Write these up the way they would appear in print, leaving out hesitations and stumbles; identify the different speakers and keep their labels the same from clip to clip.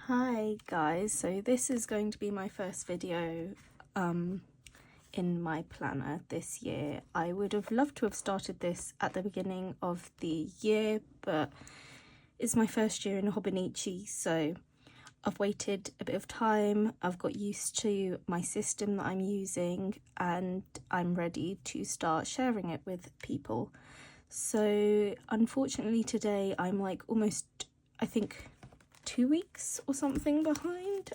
Speaker 1: Hi guys, so this is going to be my first video in my planner this year. I would have loved to have started this at the beginning of the year, but it's my first year in Hobonichi, so I've waited a bit of time, I've got used to my system that I'm using, and I'm ready to start sharing it with people. So unfortunately today I'm like almost, I think, 2 weeks or something behind.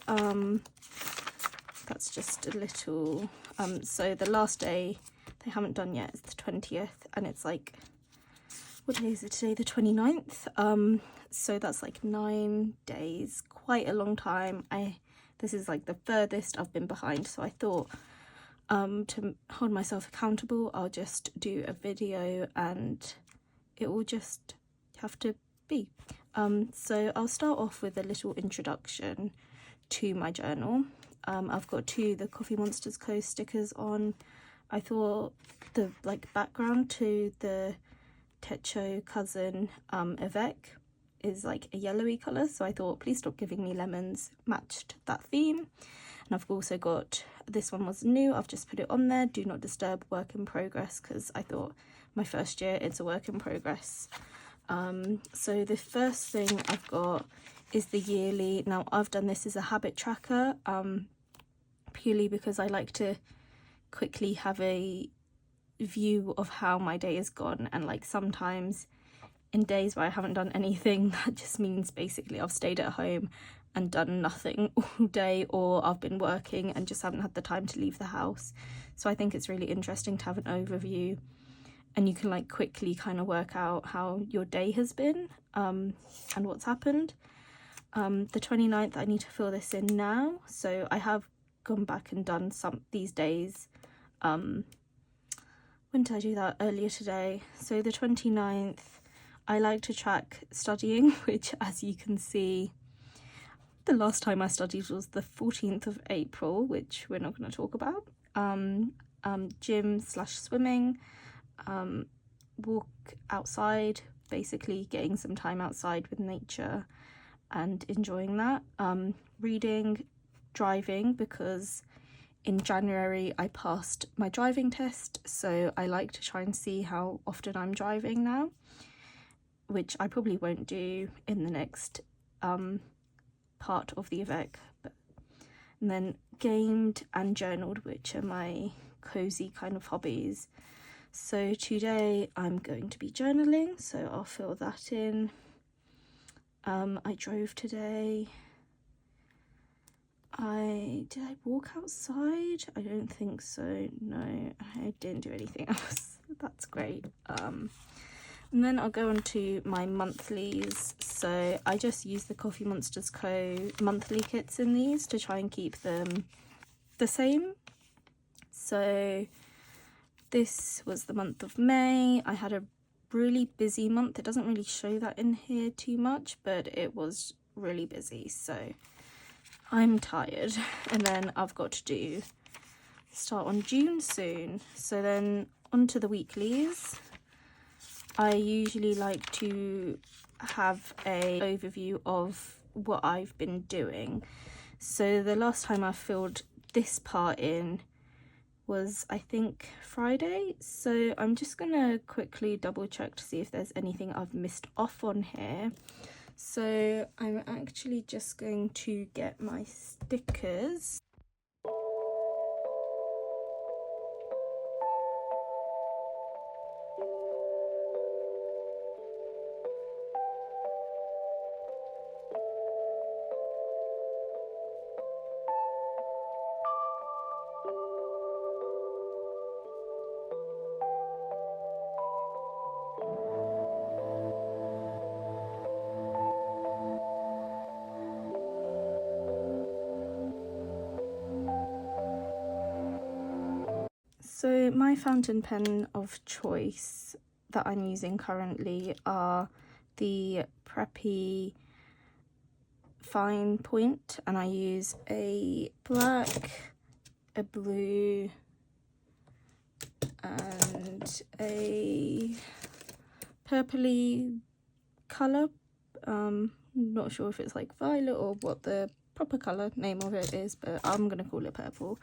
Speaker 1: That's just a little, so the last day they haven't done yet is the 20th, and it's like, what day is it today? The 29th. So that's like 9 days, quite a long time. This is like the furthest I've been behind, so I thought to hold myself accountable, I'll just do a video and it will just have to be. So I'll start off with a little introduction to my journal. I've got the Coffee Monsters Co stickers on. I thought the background to the Techo cousin Avec is like a yellowy colour, so I thought please stop giving me lemons matched that theme. And I've also got, this one was new, I've just put it on there, do not disturb, work in progress, because I thought my first year it's a work in progress. So the first thing I've got is the yearly. Now I've done this as a habit tracker, purely because I like to quickly have a view of how my day has gone, and like sometimes in days where I haven't done anything, that just means basically I've stayed at home and done nothing all day, or I've been working and just haven't had the time to leave the house. So I think it's really interesting to have an overview, and you can like quickly kind of work out how your day has been and what's happened. The 29th, I need to fill this in now, so I have gone back and done some these days. When did I do that? Earlier today. So the 29th, I like to track studying, which as you can see, the last time I studied was the 14th of April, which we're not going to talk about. Gym / swimming, walk outside, basically getting some time outside with nature and enjoying that. Reading, driving, because in January I passed my driving test, so I like to try and see how often I'm driving now, which I probably won't do in the next part of the Avec. And then gamed and journaled, which are my cozy kind of hobbies. So today I'm going to be journaling, so I'll fill that in. I drove today. Did I walk outside? I don't think so. No, I didn't do anything else. That's great. And then I'll go on to my monthlies. So I just use the Coffee Monsters Co monthly kits in these to try and keep them the same. So this was the month of May. I had a really busy month. It doesn't really show that in here too much, but it was really busy, so I'm tired. And then I've got to start on June soon. So then onto the weeklies. I usually like to have an overview of what I've been doing. So the last time I filled this part in was, I think, Friday. So I'm just gonna quickly double check to see if there's anything I've missed off on here. So I'm actually just going to get my stickers. So my fountain pen of choice that I'm using currently are the Preppy Fine Point, and I use a black, a blue, and a purpley colour, not sure if it's like violet or what the proper colour name of it is, but I'm gonna call it purple.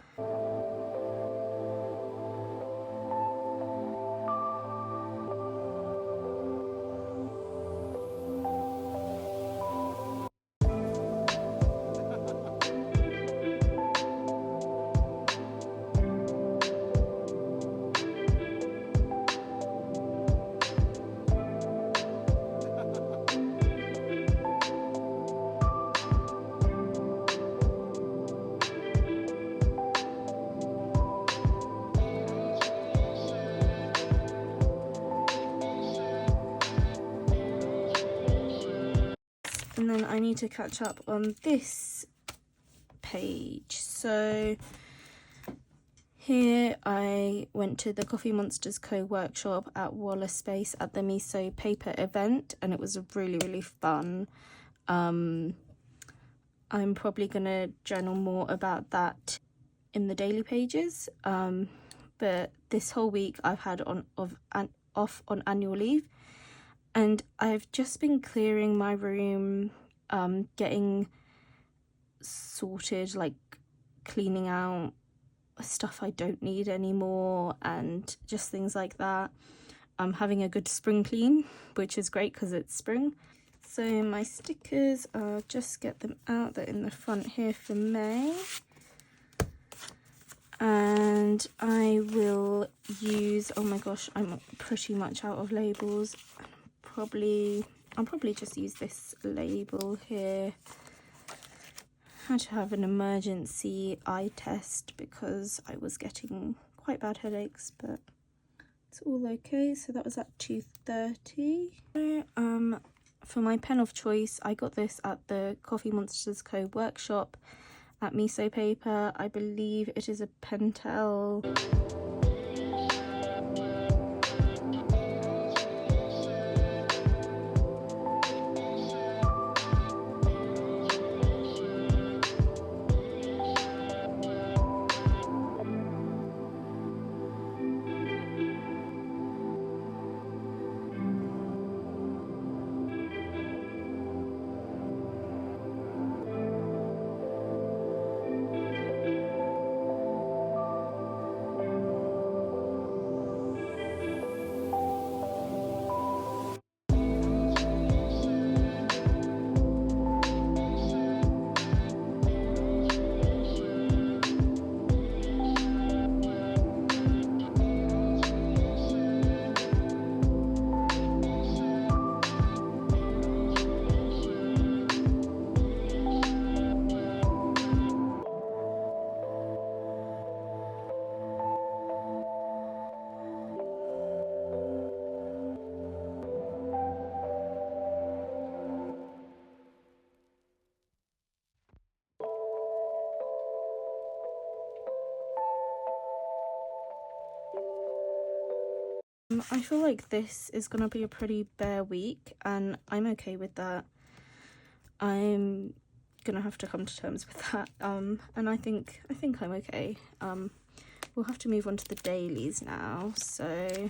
Speaker 1: And then I need to catch up on this page. So here I went to the Coffee Monsters Co workshop at Wallace Space at the Miso paper event, and it was really fun. I'm probably gonna journal more about that in the daily pages, but this whole week I've had off on annual leave, and I've just been clearing my room, getting sorted, like cleaning out stuff I don't need anymore and just things like that. I'm having a good spring clean, which is great because it's spring. So my stickers, I'll just get them out. They're in the front here for May. And I will use, oh my gosh, I'm pretty much out of labels. I'll probably just use this label here. Had to have an emergency eye test because I was getting quite bad headaches, but it's all okay. So that was at 2:30. For my pen of choice, I got this at the Coffee Monsters Co workshop at Miso Paper. I believe it is a Pentel. I feel like this is gonna be a pretty bare week, and I'm okay with that. I'm gonna have to come to terms with that, and I think I'm okay. We'll have to move on to the dailies now. So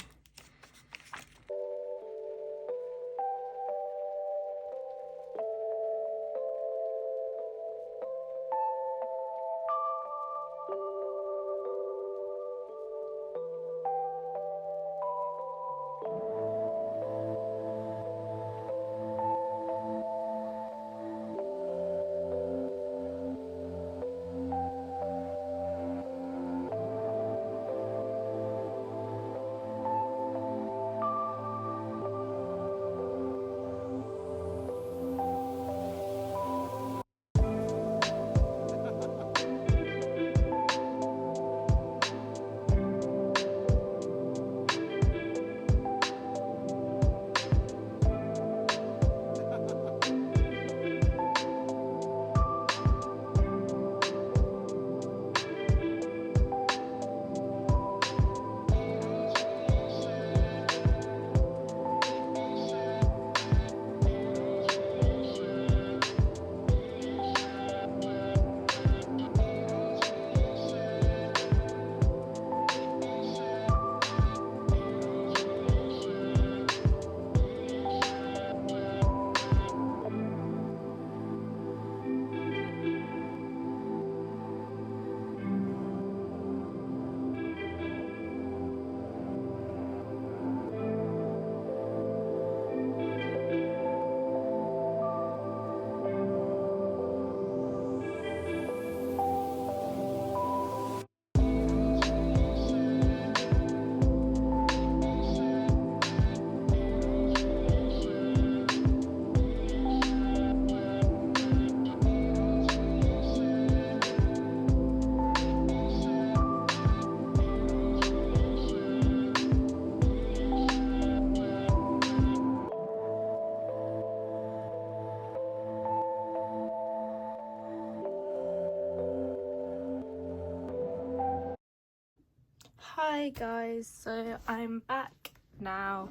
Speaker 1: Hey guys, so I'm back now.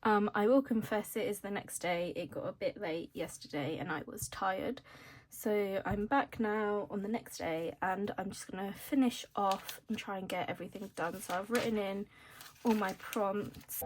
Speaker 1: I will confess it is the next day. It got a bit late yesterday and I was tired. So I'm back now on the next day and I'm just gonna finish off and try and get everything done. So I've written in all my prompts.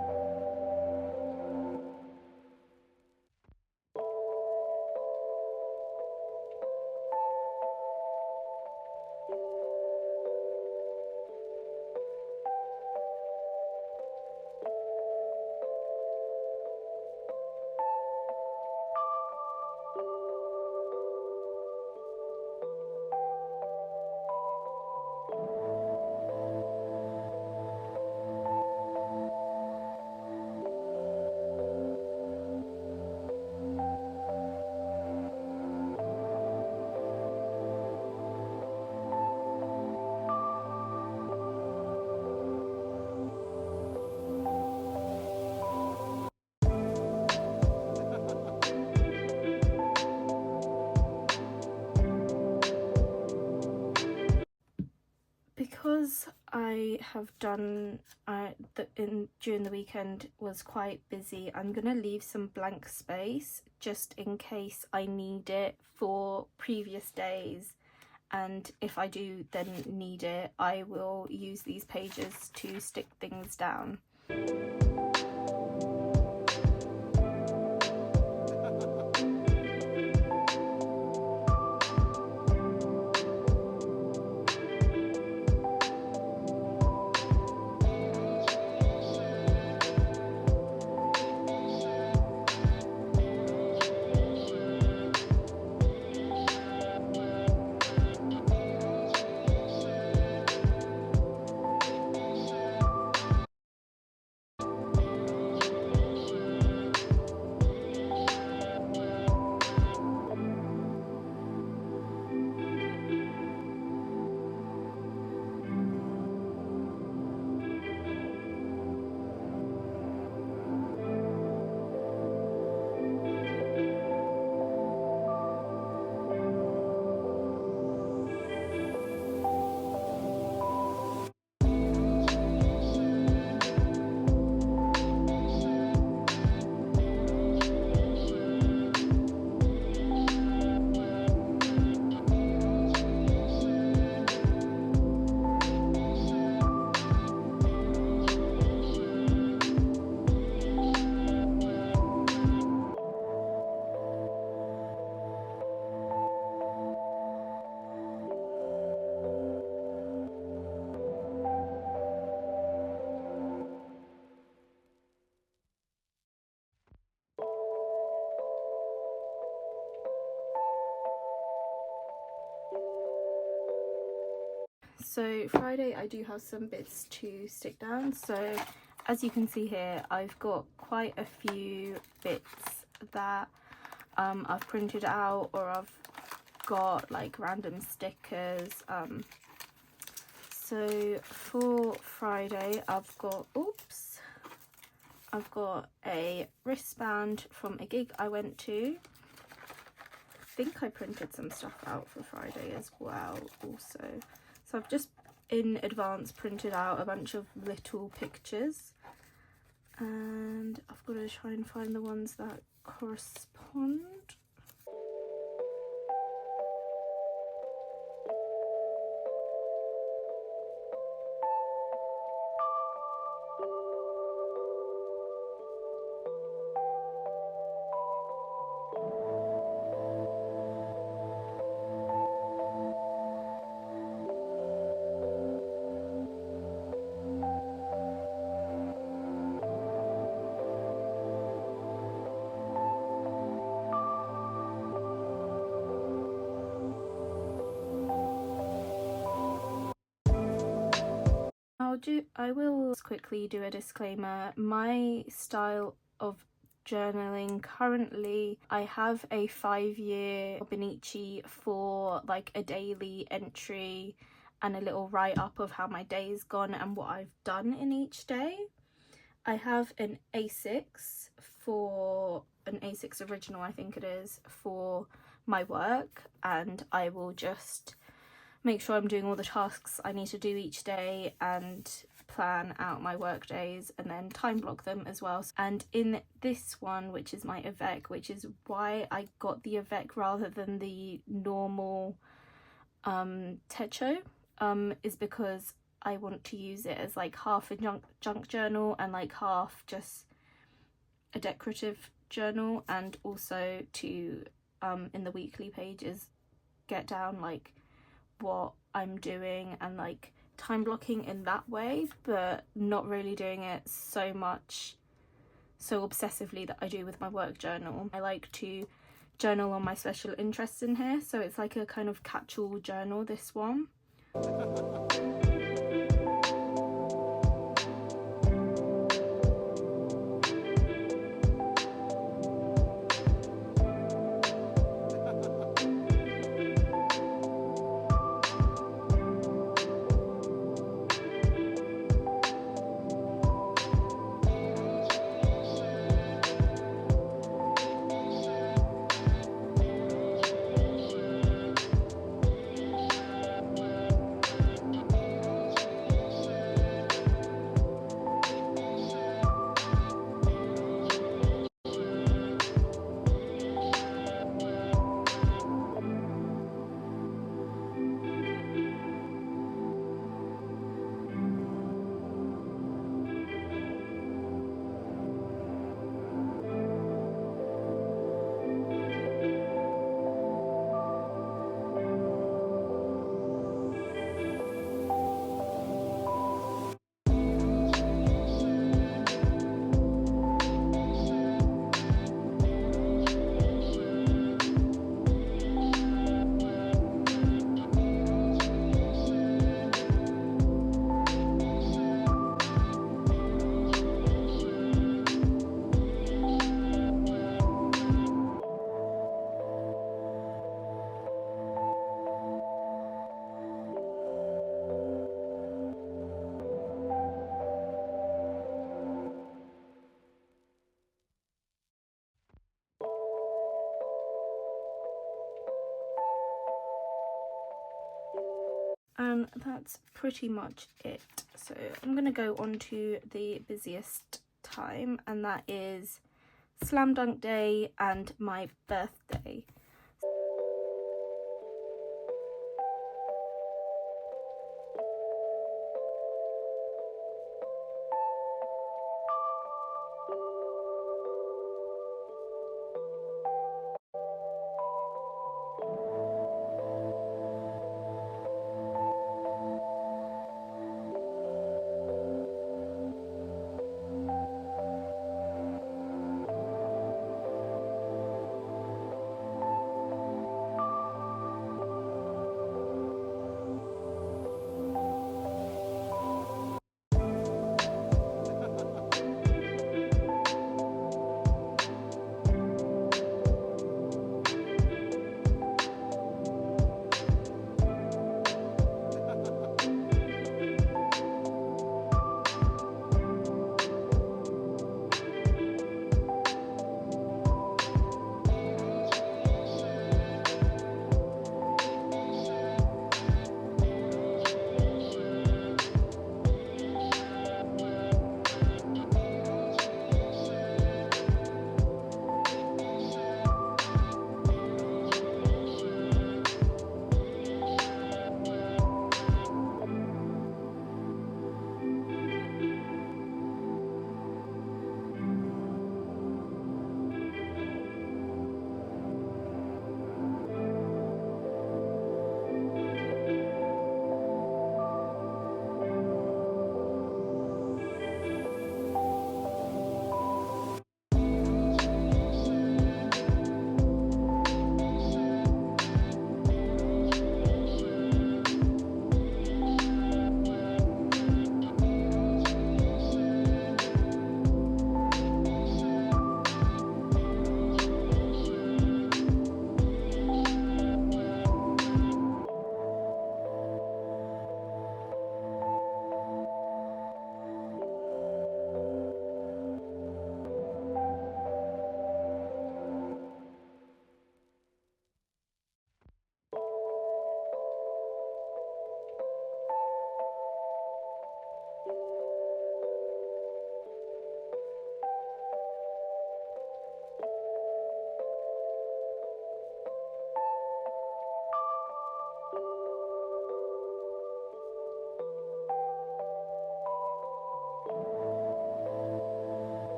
Speaker 1: Because I have done during the weekend was quite busy, I'm gonna leave some blank space just in case I need it for previous days, and if I do then need it, I will use these pages to stick things down. So Friday I do have some bits to stick down. So as you can see here, I've got quite a few bits that I've printed out, or I've got like random stickers. So for Friday I've got a wristband from a gig I went to. I think I printed some stuff out for Friday as well also. So I've just in advance printed out a bunch of little pictures, and I've got to try and find the ones that correspond. I will quickly do a disclaimer. My style of journaling currently, I have a 5-year Hobonichi for like a daily entry and a little write-up of how my day's gone and what I've done in each day. I have an A6 original, I think it is, for my work, and I will just make sure I'm doing all the tasks I need to do each day and plan out my work days and then time block them as well. And in this one, which is my Avec, which is why I got the Avec rather than the normal Techo, is because I want to use it as like half a junk journal and like half just a decorative journal, and also to in the weekly pages get down like what I'm doing and like time blocking in that way, but not really doing it so obsessively that I do with my work journal. I like to journal on my special interests in here, so it's like a kind of catch-all journal, this one. And that's pretty much it. So I'm gonna go on to the busiest time, and that is slam dunk day and my birthday.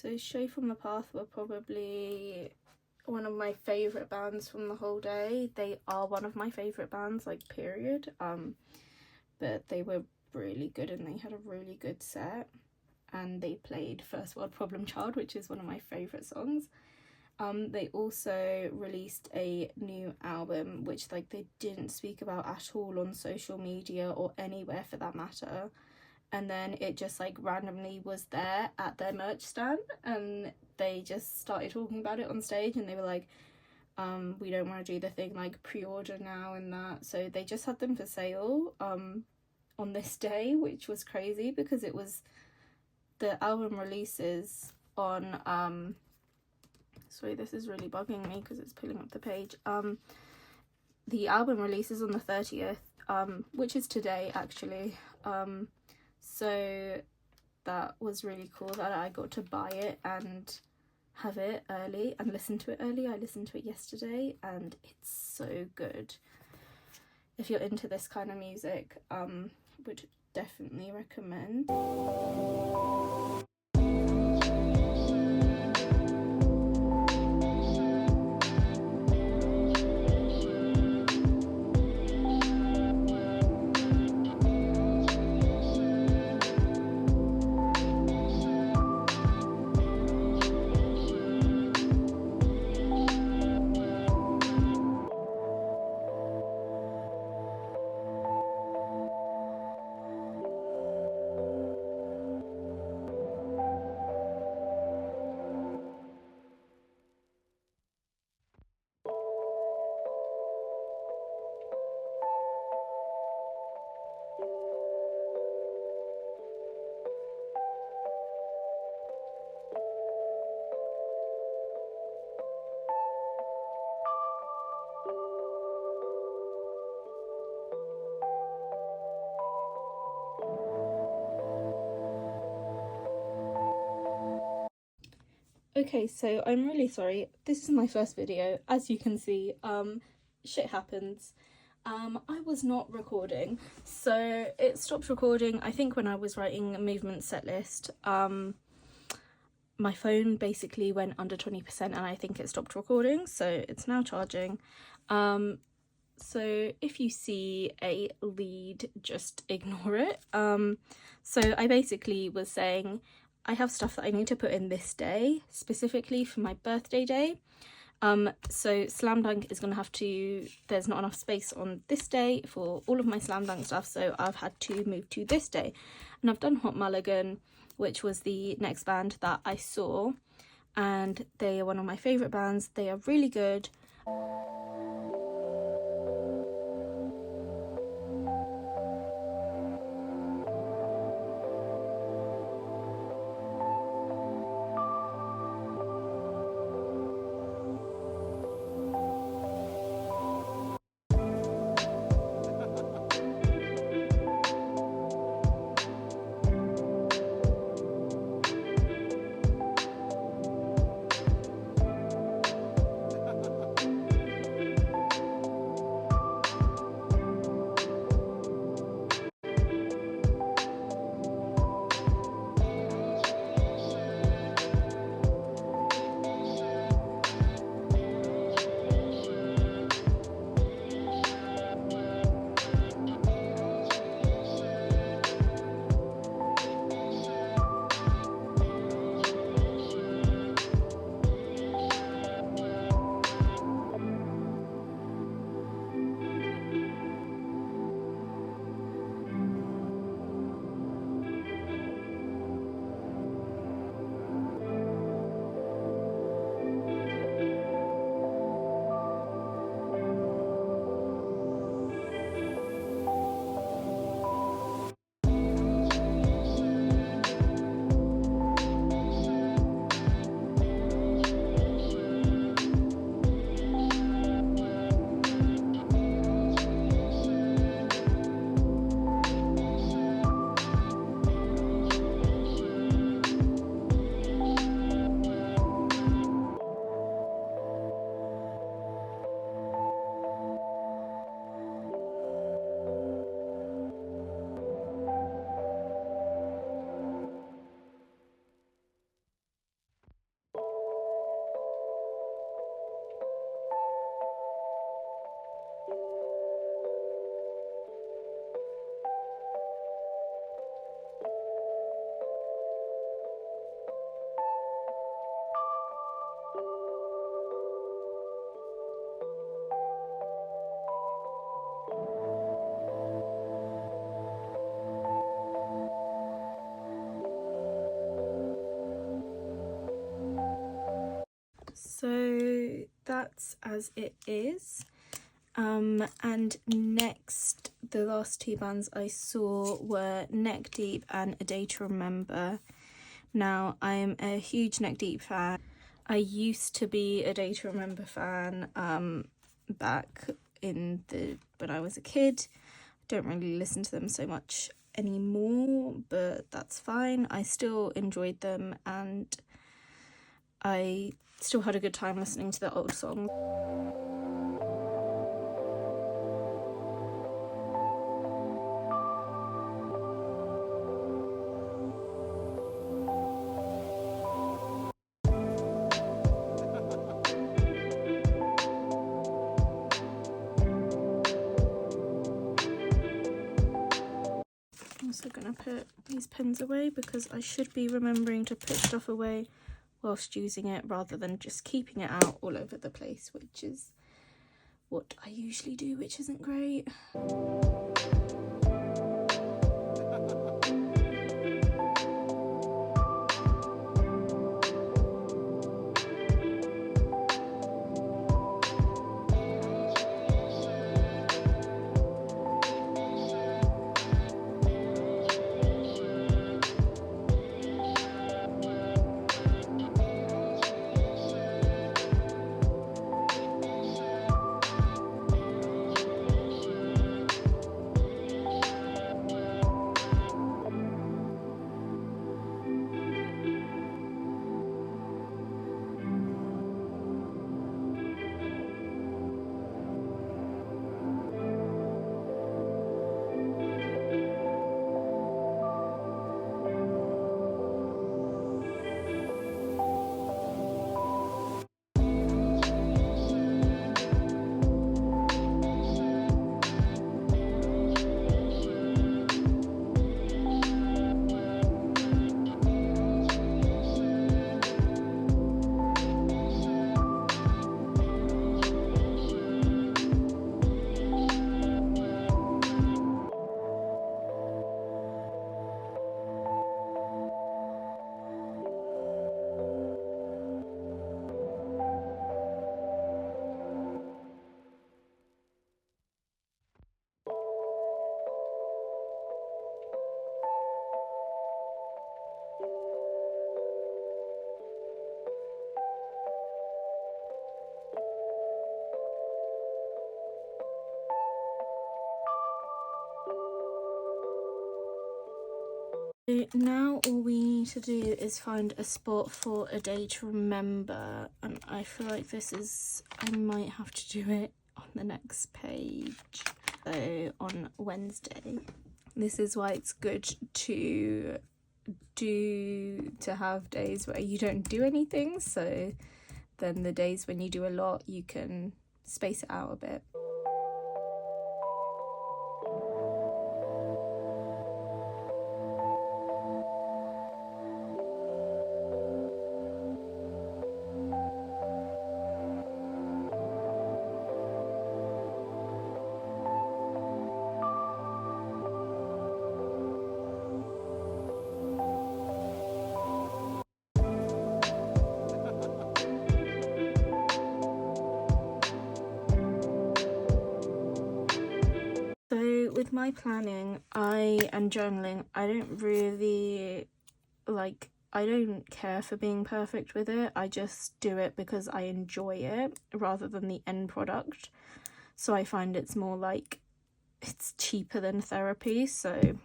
Speaker 1: So Show from the Path were probably one of my favourite bands from the whole day. They are one of my favourite bands, like, period. But they were really good and they had a really good set. And they played First World Problem Child, which is one of my favourite songs. They also released a new album, which, like, they didn't speak about at all on social media or anywhere for that matter. And then it just, like, randomly was there at their merch stand, and they just started talking about it on stage, and they were like, we don't want to do the thing, like, pre-order now and that. So they just had them for sale on this day, which was crazy because it was the album releases on sorry, this is really bugging me because it's pulling up the page. The album releases on the 30th, which is today actually. So that was really cool that I got to buy it and have it early and listen to it early. I listened to it yesterday and it's so good. If you're into this kind of music, would definitely recommend. Okay, so I'm really sorry. This is my first video. As you can see, shit happens. I was not recording, so it stopped recording. I think when I was writing a movement set list, my phone basically went under 20% and I think it stopped recording, so it's now charging. So if you see a lead, just ignore it. So I basically was saying I have stuff that I need to put in this day, specifically for my birthday day. So Slam Dunk is going to have to, there's not enough space on this day for all of my Slam Dunk stuff, so I've had to move to this day. And I've done Hot Mulligan, which was the next band that I saw, and they are one of my favourite bands. They are really good. that's as it is. And next, the last two bands I saw were Neck Deep and A Day to Remember. Now, I'm a huge Neck Deep fan. I used to be a Day to Remember fan back in when I was a kid. Don't really listen to them so much anymore, but that's fine. I still enjoyed them and I still had a good time listening to the old songs. I'm also gonna put these pens away because I should be remembering to put stuff away whilst using it rather than just keeping it out all over the place, which is what I usually do, which isn't great. Now all we need to do is find a spot for A Day to Remember, and I feel like I might have to do it on the next page, so on Wednesday. This is why it's good to have days where you don't do anything, so then the days when you do a lot you can space it out a bit. With my planning and journaling, I don't care for being perfect with it. I just do it because I enjoy it rather than the end product. So I find it's more like it's cheaper than therapy, so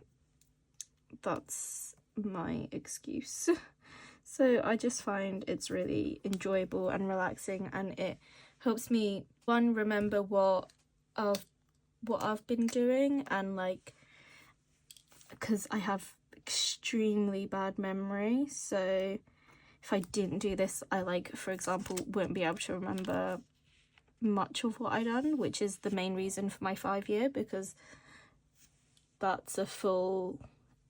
Speaker 1: that's my excuse. So I just find it's really enjoyable and relaxing, and it helps me remember what I've been doing, and like, because I have extremely bad memory, so if I didn't do this, I for example wouldn't be able to remember much of what I done, which is the main reason for my 5-year, because that's a full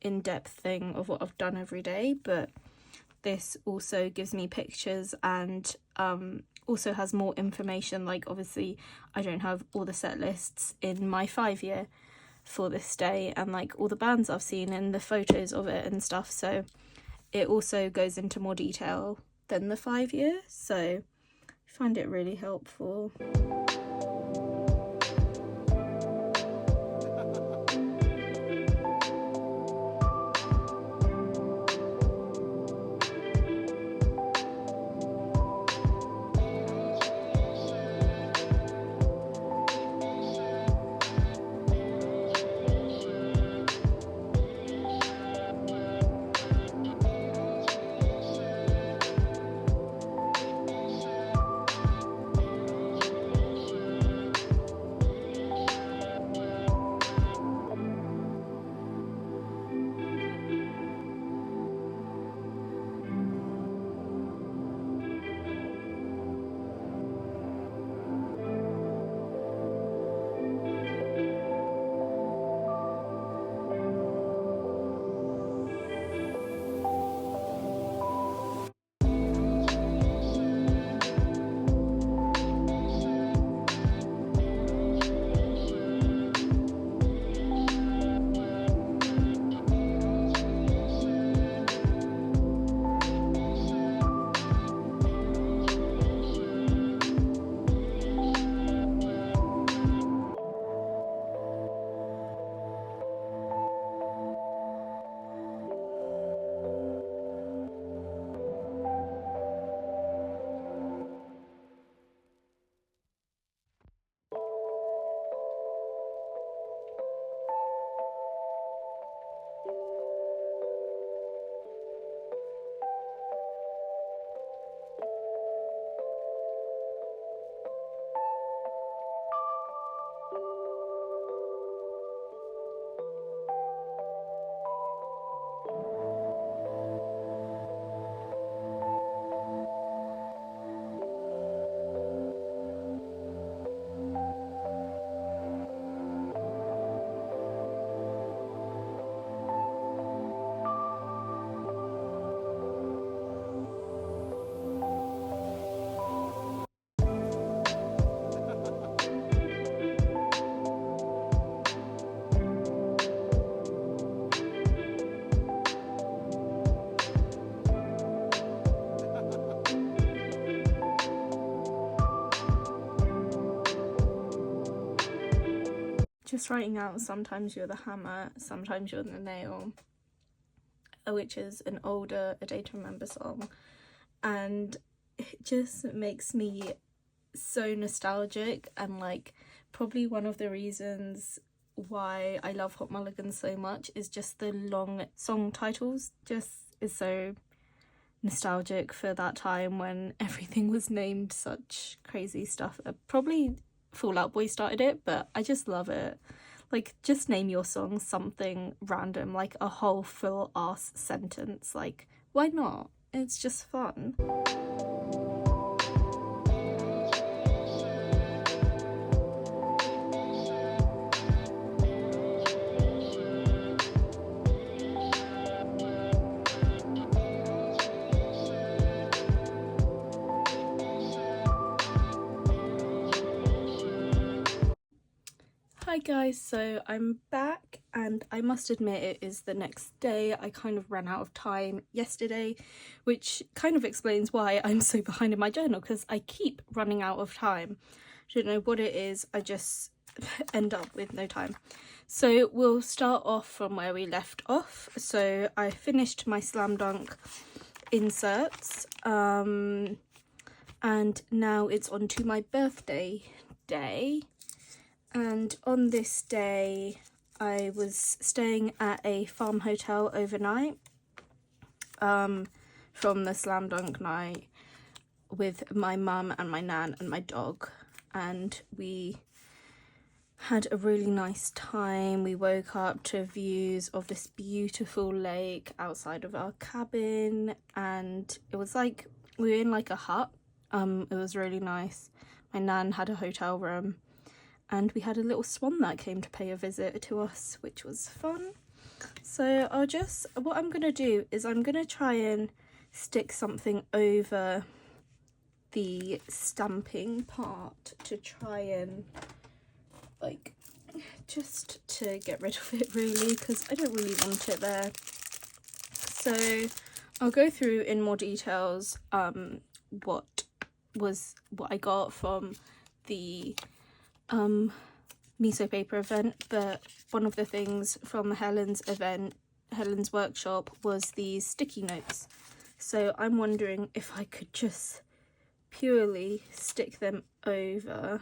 Speaker 1: in-depth thing of what I've done every day. But this also gives me pictures and also has more information. Like, obviously I don't have all the set lists in my 5-year for this day, and like all the bands I've seen and the photos of it and stuff, so it also goes into more detail than the 5-year. So I find it really helpful. Just writing out sometimes you're the hammer, sometimes you're the nail, which is an older A Day to Remember song, and it just makes me so nostalgic, and like probably one of the reasons why I love Hot Mulligan so much is just the long song titles. Just is so nostalgic for that time when everything was named such crazy stuff. Probably Fall Out Boy started it, but I just love it. Like, just name your song something random, like a whole full ass sentence. Like, why not? It's just fun. Hi guys, so I'm back and I must admit it is the next day. I kind of ran out of time yesterday, which kind of explains why I'm so behind in my journal, because I keep running out of time. I don't know what it is, I just end up with no time. So we'll start off from where we left off. So I finished my slam dunk inserts and now it's on to my birthday day. And on this day, I was staying at a farm hotel overnight from the slam dunk night with my mum and my nan and my dog. And we had a really nice time. We woke up to views of this beautiful lake outside of our cabin. And it was like, we were in like a hut. It was really nice. My nan had a hotel room. And we had a little swan that came to pay a visit to us, which was fun. So what I'm going to do is I'm going to try and stick something over the stamping part to try and, like, just to get rid of it really, because I don't really want it there. So I'll go through in more details what was what I got from the miso paper event, but one of the things from Helen's workshop, was these sticky notes. So I'm wondering if I could just purely stick them over.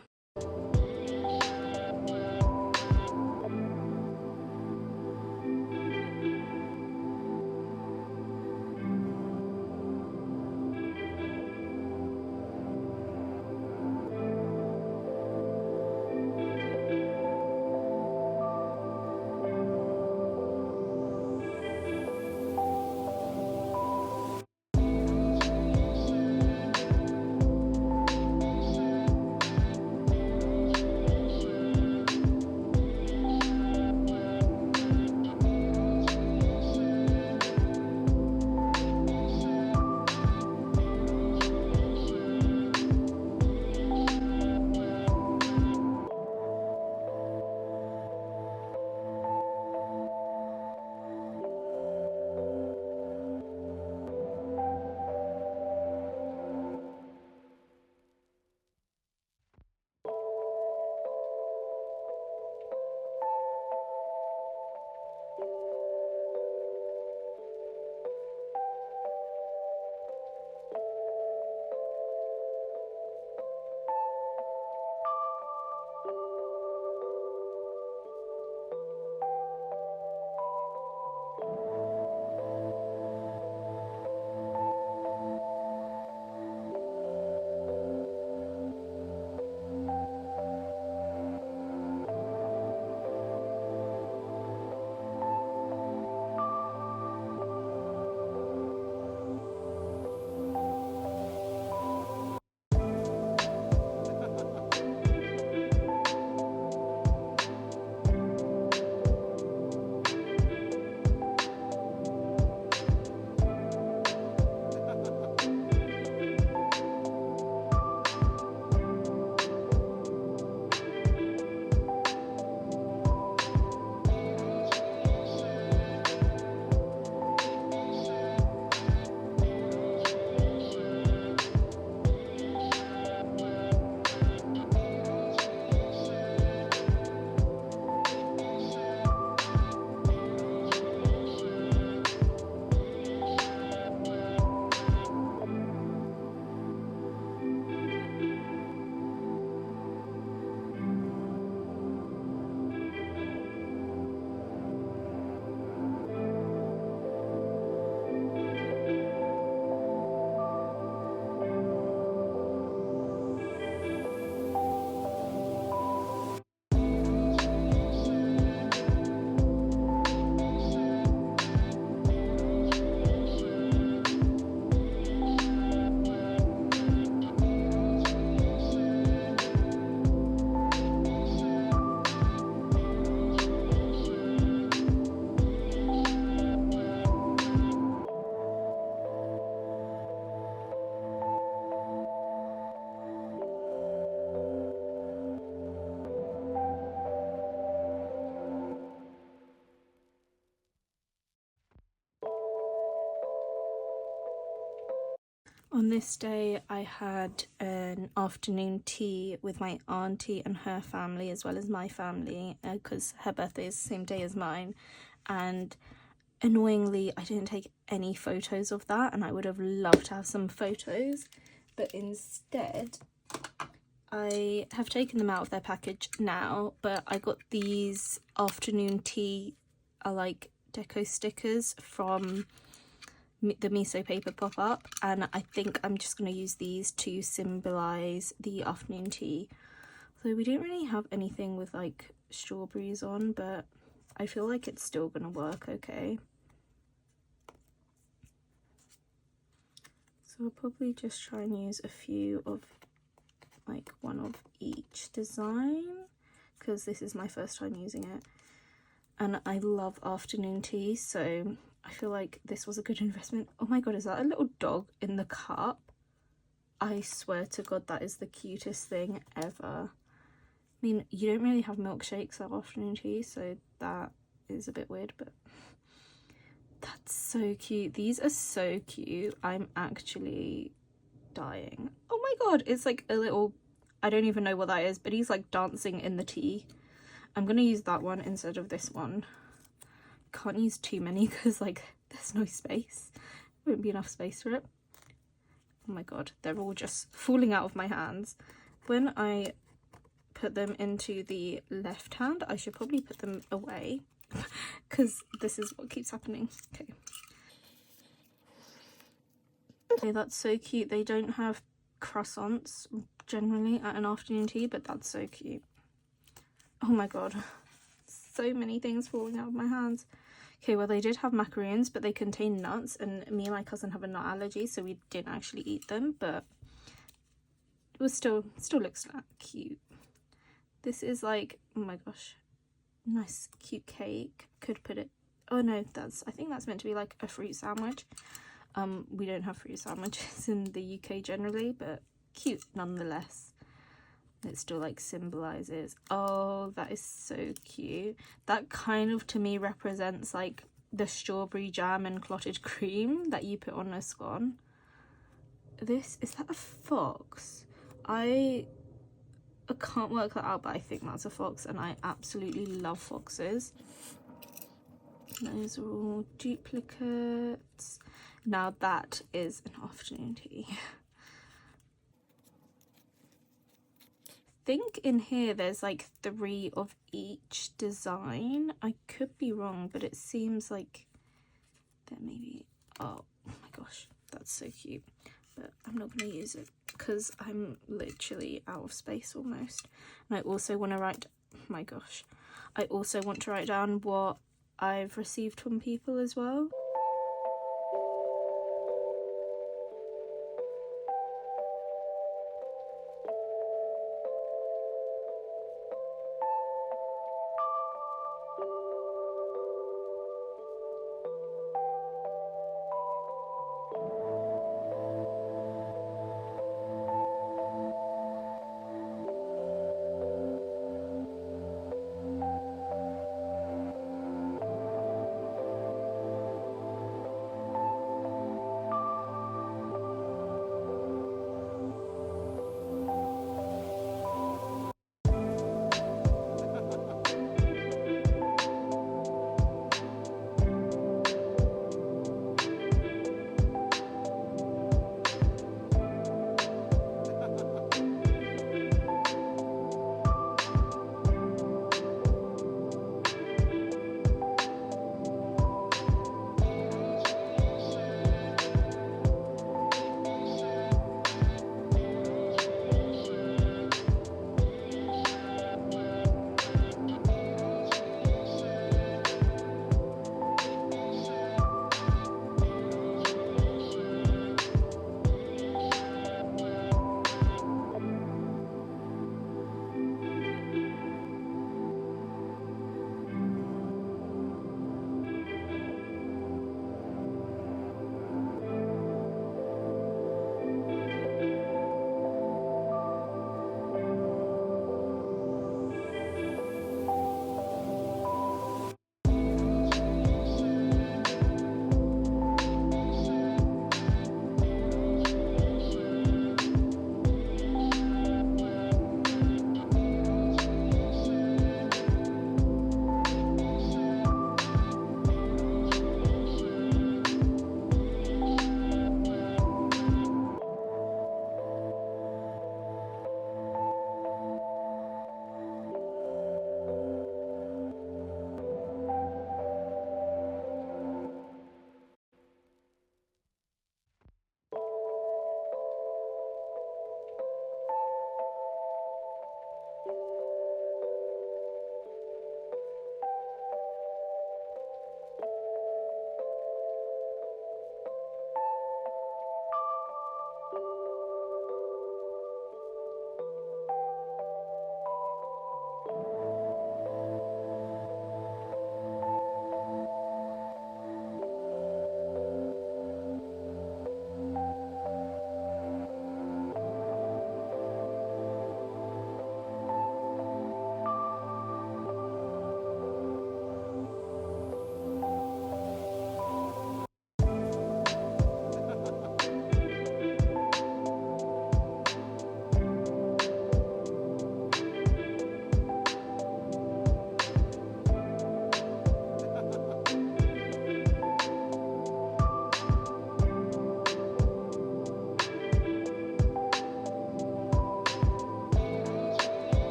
Speaker 1: On this day, I had an afternoon tea with my auntie and her family, as well as my family, because her birthday is the same day as mine. And annoyingly, I didn't take any photos of that, and I would have loved to have some photos. But instead, I have taken them out of their package now, but I got these afternoon tea like deco stickers from the miso paper pop-up, and I think I'm just going to use these to symbolize the afternoon tea. So we didn't really have anything with like strawberries on, but I feel like it's still gonna work okay. So I'll probably just try and use a few of like one of each design, because this is my first time using it, and I love afternoon tea, so I feel like this was a good investment. Oh my god, is that a little dog in the cup? I swear to god, that is the cutest thing ever. I mean, you don't really have milkshakes at afternoon tea, so that is a bit weird, but that's so cute. These are so cute. I'm actually dying. Oh my god, it's like a little, I don't even know what that is, but he's like dancing in the tea. I'm gonna use that one instead of this one. Can't use too many because like there's no space. Won't be enough space for it. Oh my god, they're all just falling out of my hands. When I put them into the left hand, I should probably put them away because this is what keeps happening. Okay. Okay, that's so cute. They don't have croissants generally at an afternoon tea, but that's so cute. Oh my god, so many things falling out of my hands. Okay, well they did have macaroons, but they contain nuts, and me and my cousin have a nut allergy, so we didn't actually eat them, but it was still looks cute. This is like, oh my gosh, nice cute cake. Could put it, oh no, I think that's meant to be like a fruit sandwich. We don't have fruit sandwiches in the UK generally, but cute nonetheless. It still like symbolizes, oh, that is so cute. That kind of to me represents like the strawberry jam and clotted cream that you put on a scone. Is that a fox? I can't work that out, but I think that's a fox, and I absolutely love foxes. Those are all duplicates. Now that is an afternoon tea. I think in here there's like 3 of each design. I could be wrong, but it seems like there may be, oh my gosh, that's so cute. But I'm not going to use it because I'm literally out of space almost. And I also want to write, oh my gosh, I also want to write down what I've received from people as well.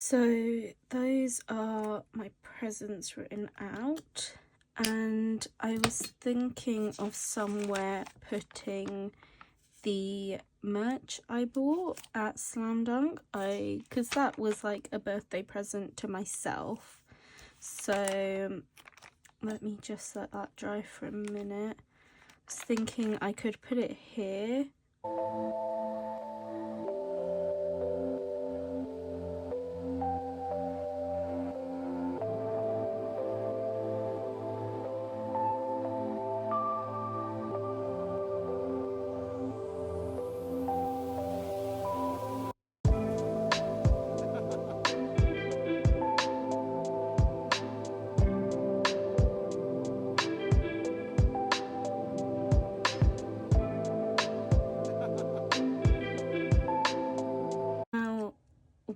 Speaker 1: So those are my presents written out, and I was thinking of somewhere putting the merch I bought at Slam Dunk, because that was like a birthday present to myself. So let me just let that dry for a minute. I was thinking I could put it here.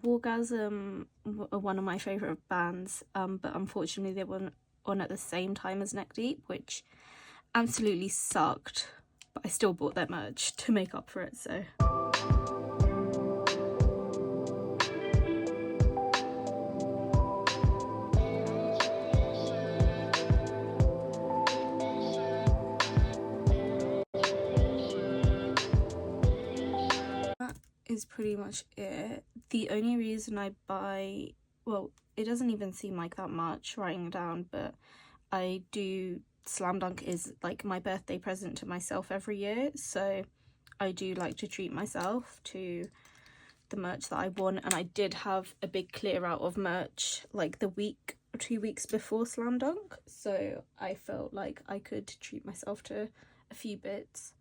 Speaker 1: Orgasm are one of my favourite bands, but unfortunately they weren't on at the same time as Neck Deep, which absolutely sucked, but I still bought their merch to make up for it, so. Is pretty much it. The only reason I buy, well, it doesn't even seem like that much writing down, but I do, Slam Dunk is like my birthday present to myself every year, so I do like to treat myself to the merch that I want. And I did have a big clear out of merch like the week or 2 weeks before Slam Dunk, so I felt like I could treat myself to a few bits.